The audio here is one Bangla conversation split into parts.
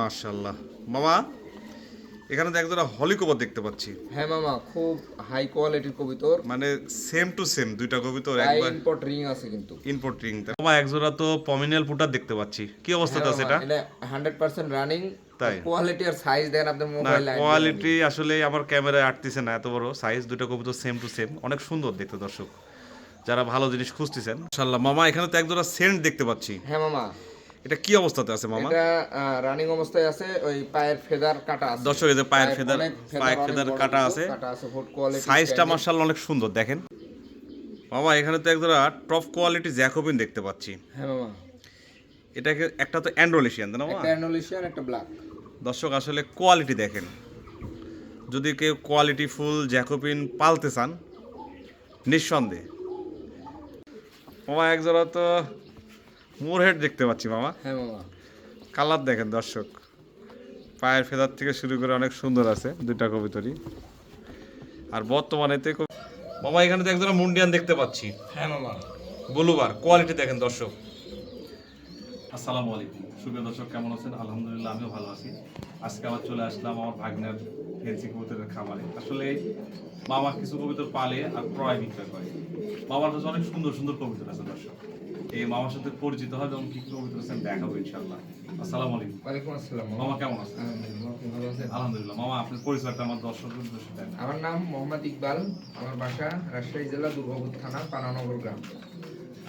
মাশাআল্লাহ মামা, এখানে তো একজোড়া হলি কবুতর দেখতে পাচ্ছি। হ্যাঁ মামা, খুব হাই কোয়ালিটির কবুতর। মানে সেম টু সেম দুইটা কবুতর গায়ে একবার ইম্পোর্ট রিং আছে কিন্তু। Import ring. মামা একজোড়া তো পমিনিয়াল পুটার দেখতে পাচ্ছি, কি অবস্থাতে হ্যাঁ আছে মামা, এটা? এটা 100% রানিং। তাই কোয়ালিটি আর সাইজ দেখেন আপনার না, মোবাইলে। কোয়ালিটি আসলে আমার ক্যামেরায় আটতেছে না, এত বড় সাইজ দুটো কবুতর সেম টু সেম, অনেক সুন্দর দেখতে দর্শক, যারা ভালো জিনিস খুঁজতেছেন। মাশাআল্লাহ মামা, এখানে তো একজোড়া সেন্ট দেখতে পাচ্ছি। হ্যাঁ মামা, এটা কি অবস্থাতে আছে মামা? এটা রানিং অবস্থায় আছে। ওই পায়ের ফেদার কাটা আছে। দর্শক এই যে পায়ের ফেদার, পায়ের ফেদার কাটা আছে, ফুড কোয়ালিটি। সাইজটা মাশাআল্লাহ অনেক সুন্দর দেখেন মামা। এখানে তো একজোড়া টপ কোয়ালিটি জ্যাকোবিন দেখতে পাচ্ছি। হ্যাঁ মামা, এটাকে একটা তো অ্যান্ড্রোলেশিয়ান তাই না মামা? একটা অ্যানোলিশিয়ান, একটা ব্ল্যাক। দর্শক আসলে কোয়ালিটি দেখেন, যদি কেউ কোয়ালিটি ফুল জ্যাকোবিন পালতে চান নিঃসন্দেহে। মামা একজোড়া তো মুরহেড দেখতে পাচ্ছি মামা। হ্যাঁ মামা, কালার দেখেন দর্শক, পায়ের ফেদার থেকে শুরু করে অনেক সুন্দর আছে দুইটা কবুতরই। আর বর্তমানে তো মামা এখানে তো একজোড়া মুন্ডিয়ান দেখতে পাচ্ছি। হ্যাঁ মামা, ব্লুবার কোয়ালিটি দেখেন দর্শক। আসসালামু আলাইকুম সুপ্রিয় দর্শক, কেমন আছেন? আলহামদুলিল্লাহ আমিও ভালো আছি। আজকে আবার চলে আসলাম আমার ভাগ্নের ফেন্সি কবুতরের খামারে। আসলে মামা কিছু কবুতর পালে আর ক্রয় বিক্রয় করে। মামার কাছে অনেক সুন্দর সুন্দর কবুতর আছে দর্শক, এই মামার সাথে পরিচিত হবে এবং কি কবুতর আছেন দেখাবো ইনশাআল্লাহ। আসসালামু আলাইকুম। ওয়ালাইকুম আসসালাম। মামা কেমন আছেন? আলহামদুলিল্লাহ, আপনি ভালো আছেন? আলহামদুলিল্লাহ। মামা আপনার পরিচয়টা আমার দর্শকদের উদ্দেশ্যে দেন। আমার নাম মোহাম্মদ ইকবাল। আমার বাসা রাজশাহী জেলা দুর্গাপুর থানা পানানগর গ্রাম।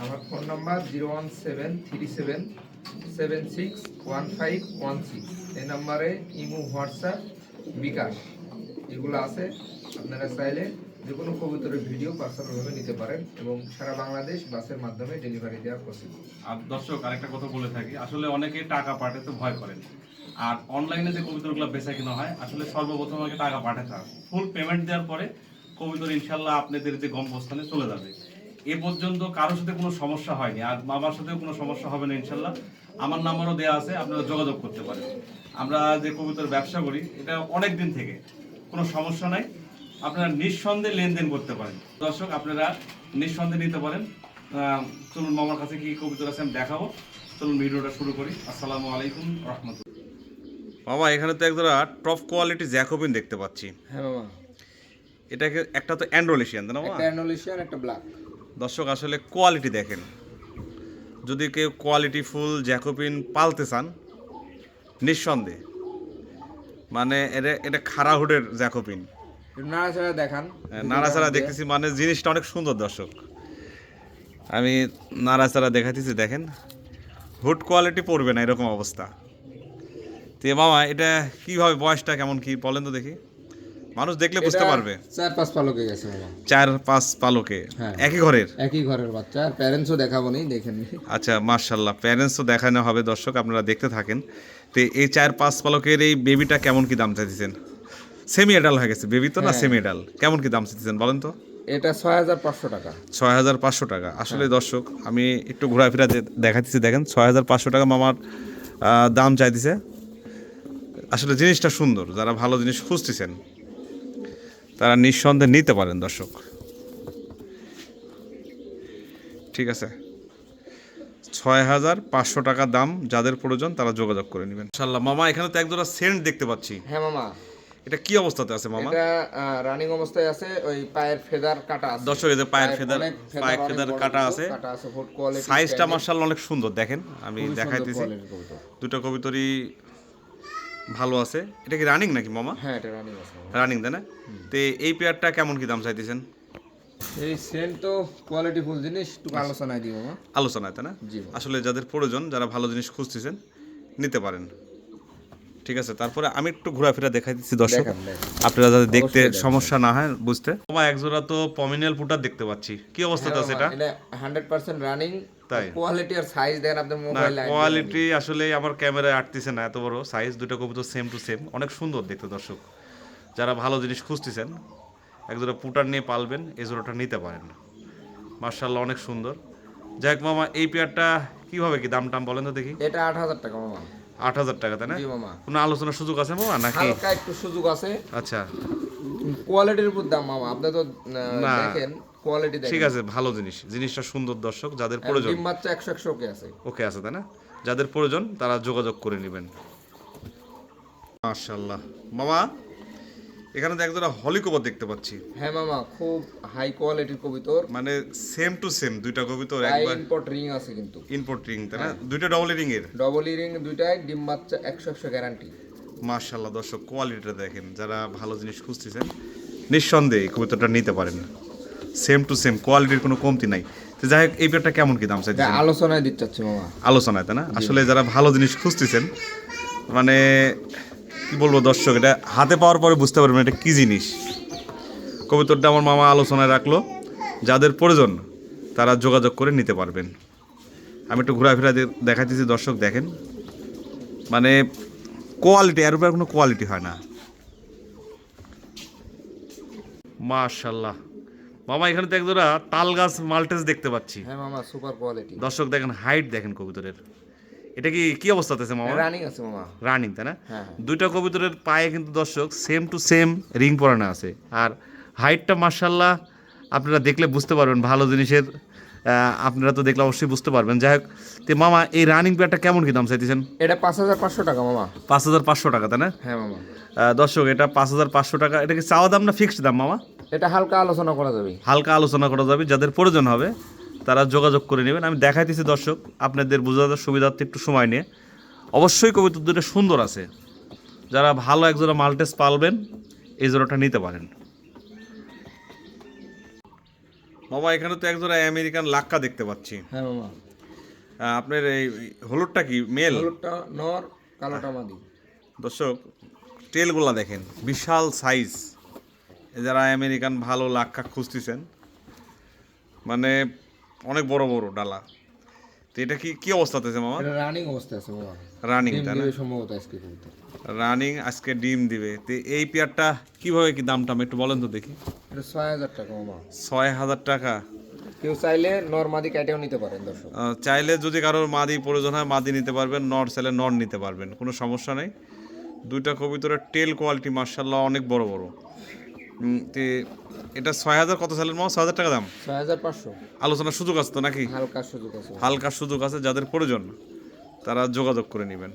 আমার ফোন নাম্বার 01737761516। এই নাম্বারে ইমো, হোয়াটসঅ্যাপ, বিকাশ এগুলো আছে। আপনারা চাইলে যে কোনো কবুতরের ভিডিও পার্সোনালভাবে নিতে পারেন এবং সারা বাংলাদেশ বাসের মাধ্যমে ডেলিভারি দেওয়া পসিবল। আর দর্শক আরেকটা কথা বলে থাকি, আসলে অনেকে টাকা পাঠাতে ভয় করেন, আর অনলাইনে যে কবুতরগুলো বেচা কিনা হয় আসলে সর্বপ্রথম আগে টাকা পাঠাতে হয়, ফুল পেমেন্ট দেওয়ার পরে কবুতর ইনশাল্লাহ আপনাদের যে গন্তব্যস্থানে চলে যাবে। এ পর্যন্ত কারোর সাথে কোনো সমস্যা হয়নি, আর মামার সাথেও কোনো সমস্যা হবে না ইনশাল্লাহ। আমার নাম্বারও দেওয়া আছে, আপনারা যোগাযোগ করতে পারেন। আমরা যে কবুতর ব্যবসা করি এটা অনেক দিন থেকে, কোনো সমস্যা নাই, আপনারা নিঃসন্দেহে লেনদেন করতে পারেন। দর্শক আপনারা নিঃসন্দেহে নিতে পারেন। চলুন মামার কাছে কি কবুতর আছে আমি দেখাবো, চলুন ভিডিওটা শুরু করি। আসসালামু আলাইকুম রহমতুল্লাহ। মামা এখানে তো একজোড়া টপ কোয়ালিটি জ্যাকোবিন দেখতে পাচ্ছি। হ্যাঁ মামা, এটাকে একটা তো অ্যান্ড্রোলেশিয়ান তাই না মামা? একটা অ্যানোলিশিয়ান, একটা ব্ল্যাক। দর্শক আসলে কোয়ালিটি দেখেন, যদি কেউ কোয়ালিটি ফুল জ্যাকোবিন পালতে চান নিঃসন্দেহে, মানে এটা এটা খাড়াহুডের জ্যাকোবিন। নাড়াচাড়া দেখান। নাড়াচাড়া দেখতেছি, মানে জিনিসটা অনেক সুন্দর দর্শক, আমি নাড়াচাড়া দেখাতেছি দেখেন, হুড কোয়ালিটি পড়বে না এরকম অবস্থা। তো মামা এটা কিভাবে, বয়সটা কেমন কি বলেন তো দেখি, মানুষ দেখলে বুঝতে পারবে। 4-5 পালকে গেছে মামা। 4-5 পালকে, হ্যাঁ। একই ঘরের? একই ঘরের বাচ্চা। প্যারেন্টসও দেখাবো নি, দেখেন। আচ্ছা মাশাআল্লাহ, প্যারেন্টসও দেখানো হবে দর্শক, আপনারা দেখতে থাকেন। তো এই 4-5 পালকের এই বেবিটা কেমন কি দাম চাইতেছেন? সেমি এডাল হয়ে গেছে বেবি তো না, হ্যাঁ। সেমি এডাল, কেমন কি দাম চাইতেছেন বলেন তো? এটা 6500 টাকা। 6500 টাকা। আসলে দর্শক আমি একটু ঘোরাফেরা দেখাতেছি দেখেন, 6500 টাকা মামার দাম চাইতেছে। আসলে জিনিসটা সুন্দর, যারা ভালো জিনিস খুঁজতেছেন তারা নিঃসন্দেহে নিতে পারেন দর্শক, ঠিক আছে? 6500 টাকা দাম, যাদের প্রয়োজন তারা যোগাযোগ করে নেবেন ইনশাআল্লাহ। মামা এখানে তো একজোড়া সেন্ট দেখতে পাচ্ছি। হ্যাঁ মামা, এটা কি অবস্থাতে আছে মামা? এটা রানিং অবস্থায় আছে। ওই পায়ের ফেদার কাটা আছে। দর্শক এই যে পায়ের ফেদার, পায়ের ফেদার কাটা আছে, ফুড কোয়ালিটি। সাইজটা মাশাআল্লাহ অনেক সুন্দর দেখেন, আমি দেখাইতেছি দুটো কবুতরই ভালো আছে। এটা কি রানিং নাকি মামা? হ্যাঁ, এটা রানিং আছে। রানিং তাই না? তো এই পেয়ারটা কেমন কি দাম চাইতেছেন? এই সেন্ট তো কোয়ালিটি ফুল জিনিস, একটু আলোচনায় দিব মামা। আলোচনায় তাই না? জি। আসলে যাদের প্রয়োজন, যারা ভালো জিনিস খুঁজতেছেন নিতে পারেন, ঠিক আছে? তারপরে আমি একটু ঘোরাফেরা দেখাই দিচ্ছি দর্শক, আপনারা যাতে দেখতে সমস্যা না হয় বুঝতে। মামা একজোড়া তো পমিনিয়াল পুটার দেখতে পাচ্ছি, কি অবস্থাতে আছে এটা? এটা 100% রানিং। তাই কোয়ালিটি আর সাইজ দেখেন আপনার না, মোবাইলে। কোয়ালিটি আসলে আমার ক্যামেরায় আটতেছে না, এত বড় সাইজ দুটো কবুতর সেম টু সেম, অনেক সুন্দর দেখতে দর্শক, যারা ভালো জিনিস খুঁজতেছেন একজোড়া পুটার নিয়ে পালবেন, এই জোড়াটা নিতে পারেন। মার্শাল্লাহ অনেক সুন্দর। যাই হোক মামা, এই পেয়ারটা কিভাবে কি দাম টাম বলেন তো দেখি? এটা 8000 টাকা মামা। 8000 টাকা তাই না? জি মামা। কোনো আলোচনার সুযোগ আছে মামা নাকি? হালকা একটু সুযোগ আছে। আচ্ছা কোয়ালিটির উপর দাম মামা, আপনি তো না, দেখেন কোয়ালিটি দেখেন। ঠিক আছে, ভালো জিনিস, জিনিসটা সুন্দর দর্শক, যাদের প্রয়োজন ডিম বাচ্চা 100 ওকে আছে। ওকে আছে তাই না? যাদের প্রয়োজন তারা যোগাযোগ করে নেবেন। মাশাআল্লাহ মামা, এখানে তো একজোড়া হলি কবুতর দেখতে পাচ্ছি। হ্যাঁ মামা, খুব হাই কোয়ালিটির কবুতর, মানে সেম টু সেম দুইটা কবুতর তাই একবার ইম্পোর্ট রিং আছে কিন্তু। ইনপুট রিং তাই না? দুইটা ডবল রিং এর। ডবল রিং দুইটাই, ডিম বাচ্চা 100 গ্যারান্টি। মাশাআল্লাহ দর্শক, কোয়ালিটিটা দেখেন, যারা ভালো জিনিস খুঁজতেছেন নিঃসন্দেহে এই কবুতরটা নিতে পারেন। সেম টু সেম কোয়ালিটির কোনো কমতি নাই। তো যাই হোক, এই পেয়ারটা কেমন কি দাম চাইছেন? এটা আলোচনায় দিতে চাচ্ছি মামা। আলোচনায় তাই না? আসলে যারা ভালো জিনিস খুঁজতেছেন, মানে কি বলবো দর্শক, এটা হাতে পাওয়ার পরে বুঝতে পারবেন এটা কি জিনিস। কবুতরটা আমার মামা আলোচনায় রাখলো, যাদের প্রয়োজন তারা যোগাযোগ করে নিতে পারবেন। আমি একটু ঘোরাফেরা দেখাইতেছি দর্শক, দেখেন মানে কোয়ালিটি, এর উপরে কোনো কোয়ালিটি হয় না। মাশাআল্লাহ মামা, এখানে তো একজোড়া তাল গাছ মাল্টেজ দেখতে পাচ্ছি। হ্যাঁ মামা, সুপার কোয়ালিটি। দর্শক দেখেন, হাইট দেখেন কবুতরের। এটা কি কি অবস্থাতে আছে মামা? রানিং আছে মামা। রানিং তাই না? হ্যাঁ। দুইটা কবুতরের পায়ে কিন্তু দর্শক সেম টু সেম রিং পরানো আছে। আর হাইটটা মাশাআল্লাহ আপনারা দেখলে বুঝতে পারবেন ভালো জিনিসের। আপনারা তো দেখলে অবশ্যই বুঝতে পারবেন। যাই হোক, তো মামা এই রানিং পেয়ারটা কেমন কি দাম চাইতেছেন? এটা 5500 টাকা মামা। 5500 টাকা তাই না? হ্যাঁ মামা। দর্শক এটা 5500 টাকা। এটা কি চাওয়া দাম না ফিক্সড দাম মামা? এটা হালকা আলোচনা করা যাবে। হালকা আলোচনা করা যাবে, যাদের প্রয়োজন হবে তারা যোগাযোগ করে নেবেন। আমি দেখাইতেছি দর্শক, আপনাদের বোঝার সুবিধার্থে একটু সময় নিয়ে। অবশ্যই কবুতর দুটো সুন্দর আছে, যারা ভালো একজোড়া মাল্টেস পালবেন এই জোড়াটা নিতে পারেন। মামা এখানে তো একজোড়া আমেরিকান লাক্কা দেখতে পাচ্ছি। হ্যাঁ মামা। আপনার এই হলুদটা কি মেল? হলুদটা নর, কালোটা মাদি। দর্শক টেলগুলা দেখেন, বিশাল সাইজ। যারা আমেরিকান ভালো লাক্কা খুঁজতেছেন, মানে অনেক বড় বড় ডালা। তো এটা কি কি অবস্থাতে আছে মামা? এটা রানিং অবস্থায় আছে মামা। রানিং ডিম তাই না? দিবে সম্ভবত আজকে কবুতর। রানিং আজকে ডিম দিবে। তো এই পেয়ারটা কিভাবে কি দামটা একটু বলেন তো দেখি। এটা 6000 টাকা মামা। 6000 টাকা। কেউ চাইলে নর মাদি কাটেও নিতে পারেন দর্শক। চাইলে যদি কারোর মাদি প্রয়োজন হয় মাদি নিতে পারবেন, নর চাইলে নর নিতে পারবেন, কোনো সমস্যা নেই। দুইটা কবুতরের টেল কোয়ালিটি মাশাআল্লাহ অনেক বড় বড়। তো এটা 6000 কত সালের মামা? 6000 টাকা দাম। 6500। আলোচনার সুযোগ আছে তো নাকি? হালকা সুযোগ আছে। হালকা সুযোগ আছে, যাদের প্রয়োজন তারা যোগাযোগ করে নেবেন।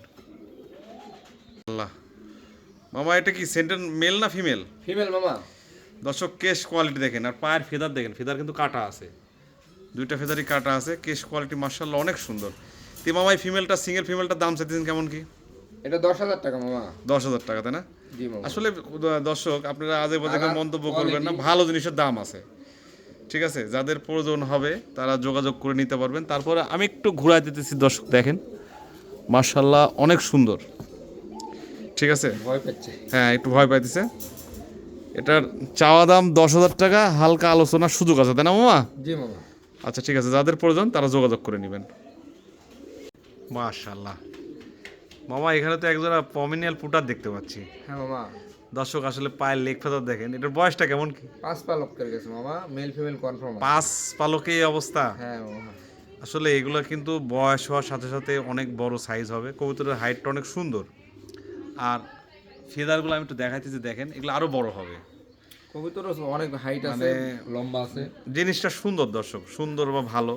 আল্লাহ মামা, এটা কি সেন্টার মেল না ফিমেল? ফিমেল মামা। দর্শক কেশ কোয়ালিটি দেখেন, আর পায়ের ফেদার দেখেন, ফেদার কিন্তু কাটা আছে, দুইটা ফেদারই কাটা আছে। কেশ কোয়ালিটি মাশাআল্লাহ অনেক সুন্দর। তে মামা এই ফিমেলটা, সিঙ্গেল ফিমেলটার দাম চাইতেছেন কেমন কি? এটা 10000 টাকা মামা। 10000 টাকা তাই না? জি মামা। আসলে দর্শক আপনারা আজে বাজে মন্তব্য করবেন না, ভালো জিনিসের দাম আছে। ঠিক আছে, যাদের প্রয়োজন হবে তারা যোগাযোগ করে নিতে পারবেন। তারপরে আমি একটু ঘুরাই দিতেছি দর্শক, দেখেন মাশাআল্লাহ অনেক সুন্দর। ঠিক আছে, ভয় পাচ্ছে। হ্যাঁ একটু ভয় পাইতেছে। এটার চাওয়া দাম 10000 টাকা, হালকা আলোচনার সুযোগ আছে তাই না মামা? জি মামা। আচ্ছা ঠিক আছে, যাদের প্রয়োজন তারা যোগাযোগ করে নেবেন। মাশাআল্লাহ মামা, এখানে তো একজোড়া পমিনিয়াল পুটার দেখতে পাচ্ছি। হ্যাঁ মামা। দর্শক আসলে পায়ের লেগ ফেদার দেখেন, এটার বয়সটা কেমন কি? 5 পালক করে গেছে মামা, মেল ফিমেল কনফার্ম আছে। 5 পালকে এই অবস্থা। হ্যাঁ মামা। আসলে এগুলো কিন্তু বয়স হওয়ার সাথে সাথে অনেক বড় সাইজ হবে। কবুতরের হাইটটা অনেক সুন্দর, আর ফেদারগুলো আমি একটু দেখাইতেছি, দেখেন এগুলো আরো বড় হবে। কবুতর অনেক হাইট আছে, লম্বা আছে। জিনিসটা সুন্দর দর্শক, সুন্দর বা ভালো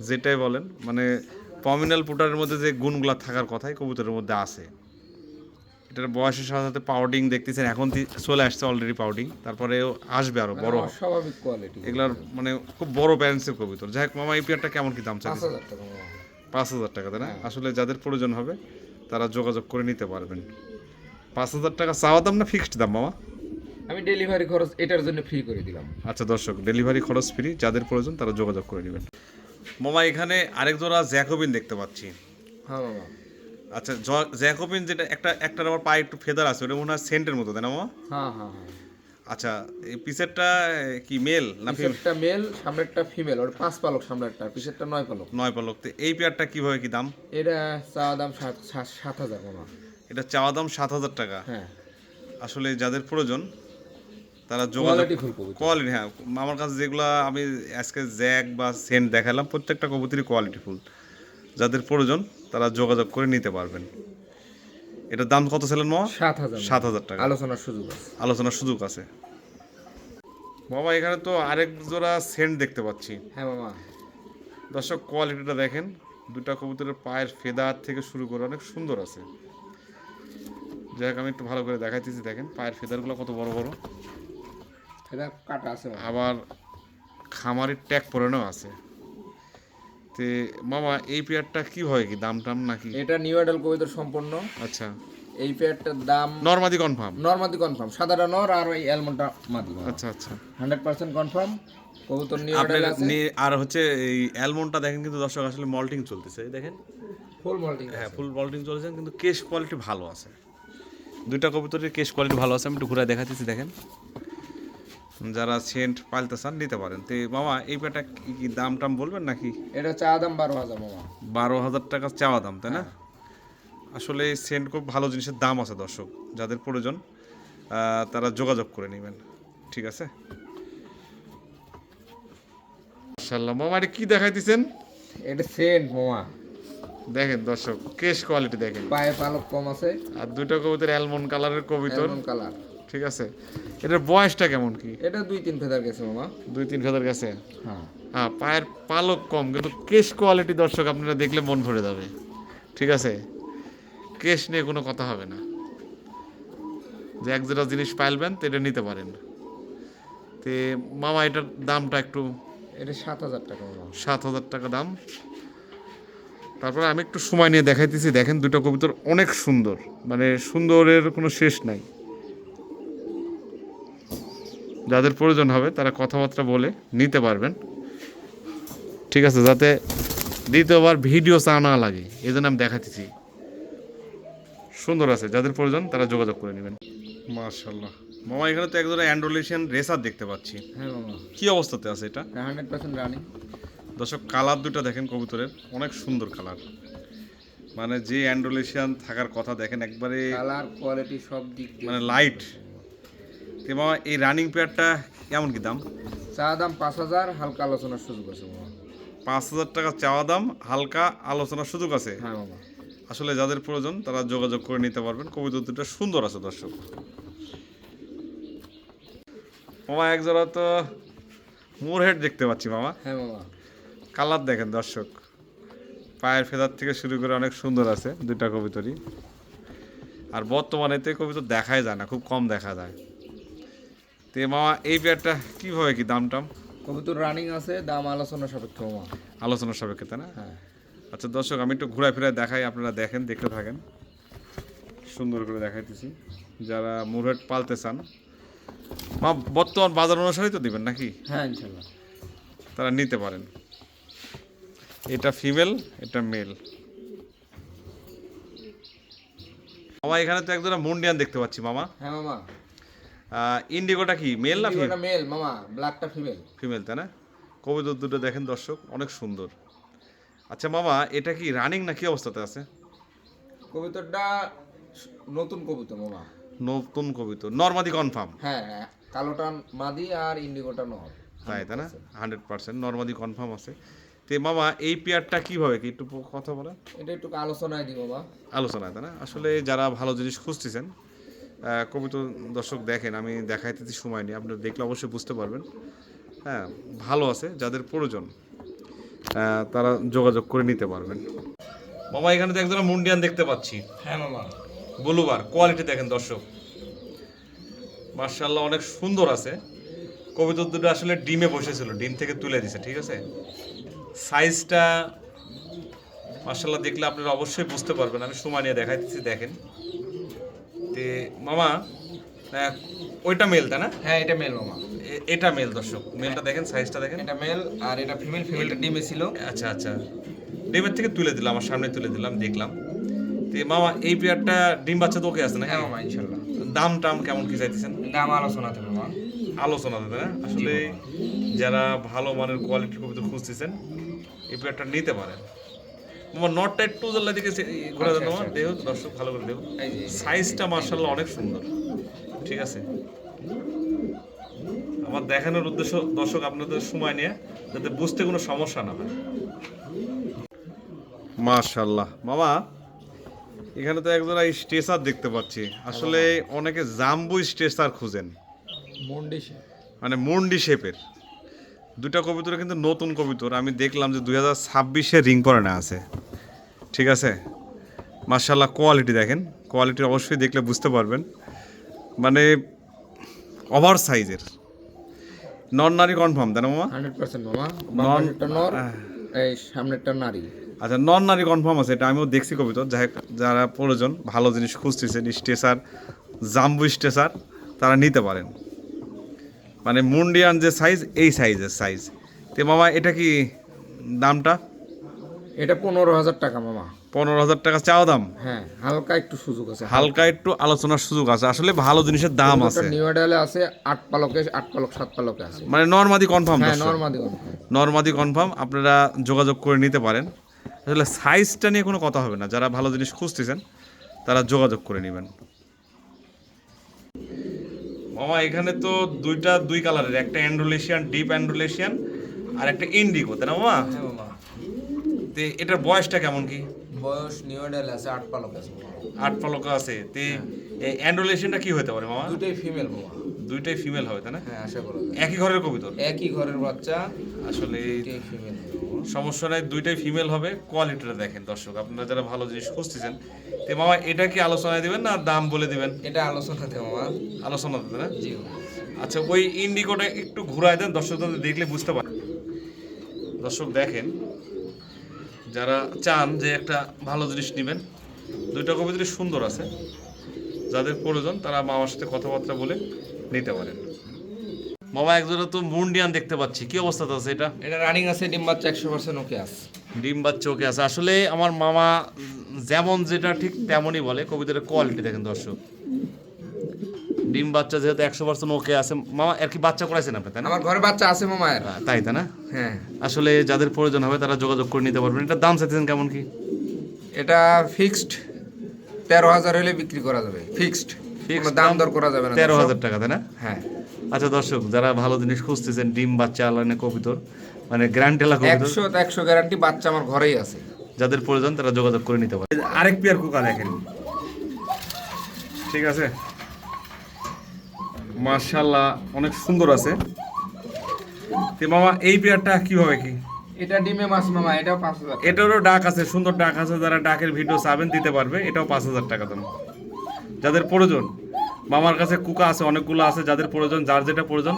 যেটাই বলেন, মানে পমিনাল পুটারের মধ্যে যে গুণগুলা থাকার কথাই কবুতরের মধ্যে আছে। এটার বয়সের সাথে সাথে পাউডিং দেখতেছেন, এখন চলে আসছে অলরেডি পাউডিং, তারপরেও আসবে আরো বড়। স্বাভাবিক কোয়ালিটি এগুলার মানে খুব বড় প্যারেন্টসের কবুতর। যাই হোক মামা, এই পেয়ারটা কেমন কি দাম চাইছে? 5000 টাকা মামা। 5000 টাকা তাই না? আসলে যাদের প্রয়োজন হবে তারা যোগাযোগ করে নিতে পারবেন। 5000 টাকা চাওয়া দাম না ফিক্সড দাম মামা? আমি ডেলিভারি খরচ এটার জন্য ফ্রি করে দিলাম। আচ্ছা দর্শক, ডেলিভারি খরচ ফ্রি, যাদের প্রয়োজন তারা যোগাযোগ করে নেবেন। মামা এখানে আরেক জোড়া জ্যাকোবিন দেখতে পাচ্ছি। হ্যাঁ মামা। আচ্ছা জ্যাকোবিন, যেটা একটার আমার পায়ে একটু ফেদার আছে, ওটা মনে হয় সেন্টের মতো তাই না মামা? হ্যাঁ হ্যাঁ হ্যাঁ। আচ্ছা, এই পিসেরটা কি মেল না ফিমেল? পিছেরটা মেল, সামনেরটা ফিমেল। ওর 5 পালক সামনেরটা, পিছেরটা 9 পালক। 9 পালক। তো এই পেয়ারটা কিভাবে কি দাম? এটা চাওয়া দাম 7000 মামা। এটা চাওয়া দাম 7000 টাকা। হ্যাঁ। আসলে যাদের প্রয়োজন তারা যোগাযোগ। কোয়ালিটি ফুল কবুতর। কোয়ালিটি, হ্যাঁ আমার কাছে যেগুলো আমি আজকে জ্যাক বা সেন্ট দেখালাম প্রত্যেকটা কবুতরই কোয়ালিটি ফুল। যাদের প্রয়োজন তারা যোগাযোগ করে নিতে পারবেন। এটার দাম কত ছিলেন মামা? 7000। 7000 টাকা। আলোচনার সুযোগ আছে। আলোচনার সুযোগ আছে। বাবা এখানে তো আরেক জোড়া সেন্ট দেখতে পাচ্ছি। হ্যাঁ মামা। দর্শক কোয়ালিটিটা দেখেন, দুটা কবুতরের পায়ের ফেদার থেকে শুরু করে অনেক সুন্দর আছে। যাই হোক আমি একটু ভালো করে দেখাইতেছি, দেখেন পায়ের ফেদারগুলো কত বড় বড়, এটা কাটা আছে মামা। আবার খামারের ট্যাগ পরানো আছে। তে মামা এই পেয়ারটা কি হয়, কি দাম টাম নাকি? এটা নিউ অ্যাডাল কবিতর সম্পূর্ণ। আচ্ছা, এই পেয়ারটার দাম নরমাদি কনফার্ম? নরমাদি কনফার্ম, সাদাটা নর আর ওই অ্যালমন্ডটা মাদি। আচ্ছা আচ্ছা, 100% কনফার্ম কবুতর নিউ আপনার অ্যাডাল আছে। আর হচ্ছে এই অ্যালমন্ডটা দেখেন কিন্তু দর্শক আসলে মল্টিং চলতেছে, এই দেখেন। ফুল মল্টিং। হ্যাঁ ফুল মল্টিং চলছে, কিন্তু কেশ কোয়ালিটি ভালো আছে, দুইটা কবুতরের কেশ কোয়ালিটি ভালো আছে। আমি একটু ঘুরে দেখাতেছি, দেখেন যারা সেন্ট পালতে চান নিতে পারেন। তো মামা এই পেয়ারটা কি দাম টাম বলবেন নাকি? এটা চা দাম 12,000 মামা। 12,000 টাকা চাওয়া দাম, তাই না? আসলে সেন্ট খুব ভালো জিনিসের দাম আছে দর্শক, যাদের প্রয়োজন তারা যোগাযোগ করে নেবেন, ঠিক আছে? মাশাআল্লাহ মামা, এটা কি দেখাইতেছেন? এটা সেন্ট মামা। দেখেন দর্শক কেশ কোয়ালিটি দেখেন, পায়ে পালক কম আছে, আর দুইটা কবুতর অ্যালমন্ড কালারের কবুতর, এমন কালার। ঠিক আছে। এটার বয়সটা কেমন কি? এটা 2-3 ফেদার গেছে মামা। 2-3 ফেদার গেছে। হ্যাঁ, হ্যাঁ পায়ের পালক কম, কিন্তু কেশ কোয়ালিটি দর্শক আপনারা দেখলে মন ভরে যাবে, ঠিক আছে? কেশ নিয়ে কোনো কথা হবে না, যে এক যেটা জিনিস পাইলবেন তো এটা নিতে পারেন। তে মামা এটার দামটা একটু? এটা 7,000 টাকা মামা। 7,000 টাকা দাম। তারপরে আমি একটু সময় নিয়ে দেখাইতেছি, দেখেন দুটো কবুতর অনেক সুন্দর, মানে সুন্দরের কোনো শেষ নাই। যাদের প্রয়োজন হবে তারা কথাবার্তা বলে নিতে পারবেন, ঠিক আছে? যাতে দ্বিতীয়বার ভিডিও চা না লাগে, এই জন্য আমি দেখাতেছি। সুন্দর আছে, যাদের প্রয়োজন তারা যোগাযোগ করে নেবেন। মাশাআল্লাহ মামা, এখানে তো একজোড়া অ্যান্ড্রোলেশিয়ান রেসার দেখতে পাচ্ছি, হ্যাঁ মামা। কি অবস্থাতে আছে এটা? 100% রানিং। দর্শক কালার দুটো দেখেন কবুতরের, অনেক সুন্দর কালার, মানে যে অ্যান্ড্রোলেশিয়ান থাকার কথা দেখেন, একবারে কালার কোয়ালিটি সব দিক দিয়ে মানে লাইট। তো মামা এই রানিং পেয়ারটা কেমন কি দাম? চা দাম 5,000, হালকা আলোচনার সুযোগ আছে মামা। 5,000 টাকা চাওয়া দাম, হালকা আলোচনার সুযোগ আছে। হ্যাঁ মামা। আসলে যাদের প্রয়োজন তারা যোগাযোগ করে নিতে পারবেন। কবুতর দুটো সুন্দর আছে দর্শক। মামা এক জোড়া তো মোর হেড দেখতে পাচ্ছি মামা, হ্যাঁ মামা। কালার দেখেন দর্শক, পায়ের ফেদার থেকে শুরু করে অনেক সুন্দর আছে দুইটা কবুতরই। আর বর্তমানে তো এই কবুতর দেখাই যায় না, খুব কম দেখা যায়। তো মামা এই পেয়ারটা কীভাবে কি দাম টাম? কবুতর রানিং আছে, দাম আলোচনা সাপেক্ষ মামা। আলোচনার সাপেক্ষে, তাই না? হ্যাঁ। আচ্ছা দর্শক আমি একটু ঘুরায় ফিরায় দেখাই, আপনারা দেখেন, দেখতে থাকেন, সুন্দর করে দেখাইতেছি। যারা মুরহেড পালতে চান মা, বর্তমান বাজার অনুসারেই তো দিবেন নাকি? হ্যাঁ ইনশাল্লাহ। তারা নিতে পারেন। এটা ফিমেল, এটা মেল। মামা এখানে তো একজোড়া মুন্ডিয়ান দেখতে পাচ্ছি মামা। হ্যাঁ মামা। ইন্ডিগোটা কি মেল না ফিমেল? এটা মেল মামা, ব্ল্যাকটা ফিমেল। ফিমেল, তাই না? কবুতর দুটো দেখেন দর্শক, অনেক সুন্দর। আচ্ছা মামা এটা কি রানিং না কি অবস্থাতে আছে? কবুতরটা নতুন কবুতর মামা। নতুন কবুতর, নরমাদি কনফার্ম? হ্যাঁ হ্যাঁ, কালোটা মাদি আর ইন্ডিগোটা নর। তাই না? 100% নরমাদি কনফার্ম আছে। তে মামা এই পেয়ারটা কিভাবে কি একটু কথা বলেন? এটা একটু আলোচনায় দিই মামা। আলোচনায়, তাই না? আসলে যারা ভালো জিনিস খুঁজতেছেন কবুতর দর্শক দেখেন, আমি দেখাইতেছি সময় নিয়ে, আপনারা দেখলে অবশ্যই বুঝতে পারবেন। হ্যাঁ ভালো আছে, যাদের প্রয়োজন তারা যোগাযোগ করে নিতে পারবেন। মামা এখানে তো একজোড়া মুন্ডিয়ান দেখতে পাচ্ছি। হ্যাঁ মামা। ব্লুবার কোয়ালিটি দেখেন দর্শক, মাশাআল্লাহ অনেক সুন্দর আছে। কবুতর দুটো আসলে ডিমে বসেছিল, ডিম থেকে তুলে দিছে, ঠিক আছে? সাইজটা মাশাআল্লাহ দেখলে আপনারা অবশ্যই বুঝতে পারবেন, আমি সময় নিয়ে দেখাইতেছি, দেখেন। তে মামা ওইটা মেল, তাই না? হ্যাঁ এটা মেল মামা। এটা মেল দর্শক, মেলটা দেখেন, সাইজটা দেখেন। এটা মেল আর এটা ফিমেল। ফিমেলটা ডিমে ছিল। আচ্ছা আচ্ছা, ডিমের থেকে তুলে দিলাম, আমার সামনে তুলে দিলাম, দেখলাম। তে মামা এই পেয়ারটা ডিম বাচ্চা তো ওকে আছে না? হ্যাঁ মামা ইনশাল্লাহ। দাম টাম কেমন কি চাইতেছেন? দাম আলোচনাতে মামা। আলোচনা দেবে না? আসলে যারা ভালো মানের কোয়ালিটির কবুতর খুঁজতেছেন এই পেয়ারটা নিতে পারেন। আমার নটটা একটু জল্লা দিকে ঘোরা দেন আমার দেহ, দর্শক ভালো করে দেহ। সাইজটা মার্শাল্লাহ অনেক সুন্দর, ঠিক আছে? আমার দেখানোর উদ্দেশ্য দর্শক আপনাদের সময় নিয়ে যাতে বুঝতে কোনো সমস্যা না হয়। মাশাল্লাহ মামা এখানে তো একজোড়া স্ট্রেচার দেখতে পাচ্ছি। আসলে অনেকে জাম্বু স্ট্রেচার খুঁজেন, মানে মুন্ডি শেপের। দুটা কবুতর কিন্তু নতুন কবুতর, আমি দেখলাম যে 2026-এ রিং পরানো আছে, ঠিক আছে? মাশাআল্লাহ কোয়ালিটি দেখেন কোয়ালিটি অবশ্যই দেখলে বুঝতে পারবেন, মানে ওভার সাইজের। নর নারী কনফার্ম তাই না মামা? 100% মামা। নন- বামপাশেরটা নর, এই সামনেরটা নারী। আচ্ছা, নন নারী কনফার্ম আছে, এটা আমিও দেখছি কবিতর। যারা প্রয়োজন ভালো জিনিস খুঁজতেছেন, স্টেসার, জাম্বু স্টেসার, তারা নিতে পারেন। মানে মুন্ডিয়ান যে সাইজ, এই সাইজের সাইজ। তো মামা এটা কি দামটা? এটা 15,000 টাকা মামা। 15,000 টাকা চাওয়া দাম। হ্যাঁ, হালকা একটু সুযোগ আছে। হালকা একটু আলোচনার সুযোগ আছে, আসলে ভালো জিনিসের দাম আছে। নিউ মডেলে আছে 8 পালকে, 8 পালক 7 পালকে আছে। মানে নরমাদি কনফার্ম। হ্যাঁ, নরমাদি কনফার্ম। নরমাদি কনফার্ম, আপনারা যোগাযোগ করে নিতে পারেন। আসলে সাইজটা নিয়ে কোনো কথা হবে না, যারা ভালো জিনিস খুঁজতেছেন তারা যোগাযোগ করে নেবেন। মামা এখানে তো দুই কালারের, একটা অ্যান্ড্রোলেশিয়ান, ডিপ অ্যান্ড্রোলেশিয়ান, আর একটা ইন্ডিগো, তাই না মামা? হ্যাঁ মামা। তো এটার বয়সটা কেমন কি? বয়স নিউ মডেল আছে 8 পালক আছে। 8 পালক আছে। তে এই অ্যান্ড্রোলেশিয়ানটা কি হতে পারে মামা? দুটোই ফিমেল মামা। দুইটাই ফিমেল হবে তাই না? হ্যাঁ, আশা করা যায়। একই ঘরের কবিতর? একই ঘরের বাচ্চা, আসলে দুটোই ফিমেল। সমস্যা নাই, দুইটাই ফিমেল হবে। কোয়ালিটিটা দেখেন দর্শক, আপনারা যারা ভালো জিনিস খুঁজতেছেন। তো মামা এটা কি আলোচনায় দিবেন না দাম বলে দিবেন? এটা আলোচনাতে মামা। আলোচনা দিতে না? জি। আচ্ছা, ওই ইন্ডিগোটা একটু ঘুরায় দেন, দর্শকদের দেখলে বুঝতে পারে। দর্শক দেখেন, যারা চান যে একটা ভালো জিনিস নেবেন, দুইটা কবিতরই সুন্দর আছে, যাদের প্রয়োজন তারা মামার সাথে কথাবার্তা বলে নিতে পারেন। মামা একজোড়া তো মুন্ডিয়ান দেখতে পাচ্ছি, কি অবস্থাতে আছে এটা? এটা রানিং আছে, ডিম বাচ্চা 100% ওকে আছে। ডিম বাচ্চা ওকে আছে। আসলে আমার মামা যেমন যেটা ঠিক তেমনই বলে, কবিতার কোয়ালিটি দেখেন দর্শক। ডিম বাচ্চা যেহেতু 100% ওকে আছে। মামা আর কি বাচ্চা করাইছেন আপনি তাই না? আমার ঘরে বাচ্চা আছে মামা এর। তাই না? হ্যাঁ। আসলে যাদের প্রয়োজন হবে তারা যোগাযোগ করে নিতে পারবেন। এটার দাম চাইতেছেন কেমন কি? এটা ফিক্সড 13,000 হলে বিক্রি করা যাবে। ফিক্সড, কোনো দাম দর করা যাবে না। 13,000 টাকা তাই না? হ্যাঁ। আচ্ছা দর্শক, যারা ভালো জিনিস খুঁজতেছেন, ডিম বাচ্চা আলানে কবিতর, মানে গ্যারান্টেলা কবিতর, 100 গ্যারান্টি, বাচ্চা আমার ঘরেই আছে। যাদের প্রয়োজন তারা যোগাযোগ করে নিতে পারে। আরেক পেয়ার কুকা দেখেন, ঠিক আছে, মাশাআল্লাহ অনেক সুন্দর আছে। তে মামা এই পেয়ারটা কিভাবে কি? এটা ডিমে মাছ মামা, এটাও 5,000। এটারও ডাক আছে, সুন্দর ডাক আছে, যারা ডাকের ভিডিও চাবেন দিতে পারবে। এটাও 5,000 টাকা দাম। যাদের প্রয়োজন, মামার কাছে কুকা আছে অনেকগুলো আছে, যাদের প্রয়োজন, যার যেটা প্রয়োজন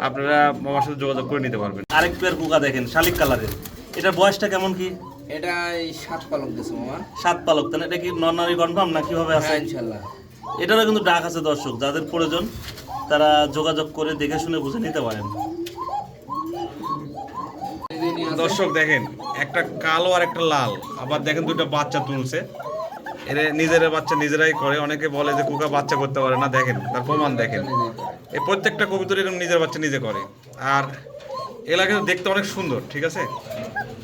আপনারা মামার সাথে যোগাযোগ করে নিতে পারবেন। আরেক পেয়ার কুকা দেখেন, শালিক কালারের। এটার বয়সটা কেমন কি? এটা 7 পালক দিছে মামা। 7 পালক, তাহলে এটা কি নরনারী কনফার্ম না কিভাবে আছে? হ্যাঁ, ইনশাআল্লাহ। এটারও কিন্তু ডাক আছে দর্শক, যাদের প্রয়োজন তারা যোগাযোগ করে দেখে শুনে বুঝে নিতে পারেন। দর্শক দেখেন, একটা কালো আর একটা লাল, আবার দেখেন দুটো বাচ্চা তুলছে। এরা নিজের বাচ্চা নিজেরাই করে। অনেকে বলে যে কুকা বাচ্চা করতে পারে না, দেখেন তার প্রমাণ দেখেন। এই প্রত্যেকটা কবুতর এরকম নিজের বাচ্চা নিজে করে। আর এগুলা কিন্তু দেখতে অনেক সুন্দর, ঠিক আছে।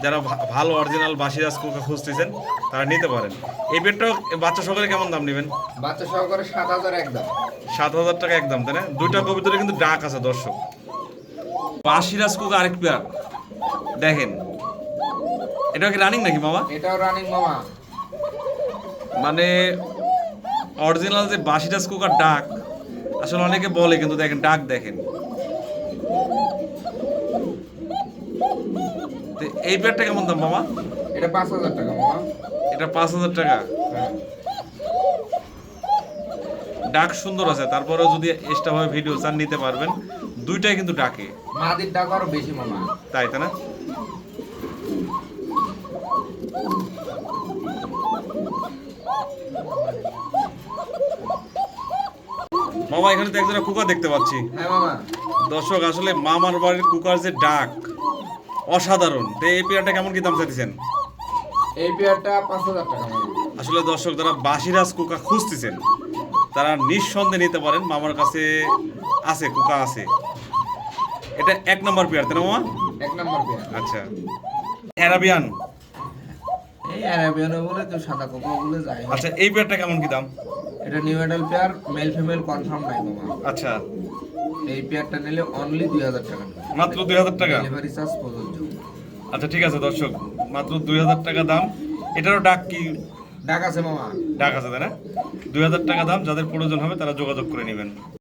যারা ভালো অরিজিনাল বাসিরাজ কুকা খুঁজতেছেন তারা নিতে পারেন। এই পেটটাও বাচ্চা সকালে কেমন দাম নেবেন? বাচ্চা সহকারে 7,000 একদম। 7,000 টাকা একদম, তাই না? দুইটা কবুতরে কিন্তু ডাক আছে দর্শক। বাসিরাজ কুকা আরেক পেয়ার দেখেন, এটা কি রানিং নাকি মামা? এটাও রানিং মামা। মানে অরিজিনাল যে বাসিরাজ কুকার ডাক, আসলে অনেকে বলে, কিন্তু দেখেন ডাক দেখেন। তো এই পেয়ারটা কেমন দাম মামা? এটা 5,000 টাকা মামা। এটা 5,000 টাকা। হ্যাঁ। ডাক সুন্দর আছে, তারপরেও যদি এক্সট্রা ভাবে ভিডিও চান নিতে পারবেন। দুইটাই কিন্তু ডাকে। মাদির ডাক আরো বেশি মামা। তাই না? মামা এখানে তো একজোড়া কুকার দেখতে পাচ্ছি। হ্যাঁ মামা। দর্শক আসলে মামার বাড়ির কুকার যে ডাক অসাধারণ। তো এই পেয়ারটা কেমন কি দাম চাইতেছেন? এই পেয়ারটা 5,000 টাকা মামা। আসলে দর্শক যারা বাসিরাজ কুকা খুঁজতেছেন তারা নিঃসন্দেহে নিতে পারেন, মামার কাছে আছে, কুকা আছে। এটা 1 নম্বর পেয়ার তাই না মামা? 1 নম্বর পেয়ার। আচ্ছা, অ্যারাবিয়ান। এই অ্যারাবিয়ানো বলে কেউ সাদা কোকো বলে যায়। আচ্ছা, এই পেয়ারটা কেমন কি দাম? এটা new model pair, male female confirm নাই মামা। আচ্ছা, এই পেয়ারটা নিলে অনলি 2,000 টাকা নেবে। মাত্র 2,000 টাকা? ডেলিভারি চার্জ প্রযোজ্য। আচ্ছা ঠিক আছে দর্শক, মাত্র 2,000 টাকা দাম। এটারও ডাক কি? ডাক আছে মামা। ডাক আছে তাই না? 2,000 টাকা দাম। যাদের প্রয়োজন হবে তারা যোগাযোগ করে নেবেন।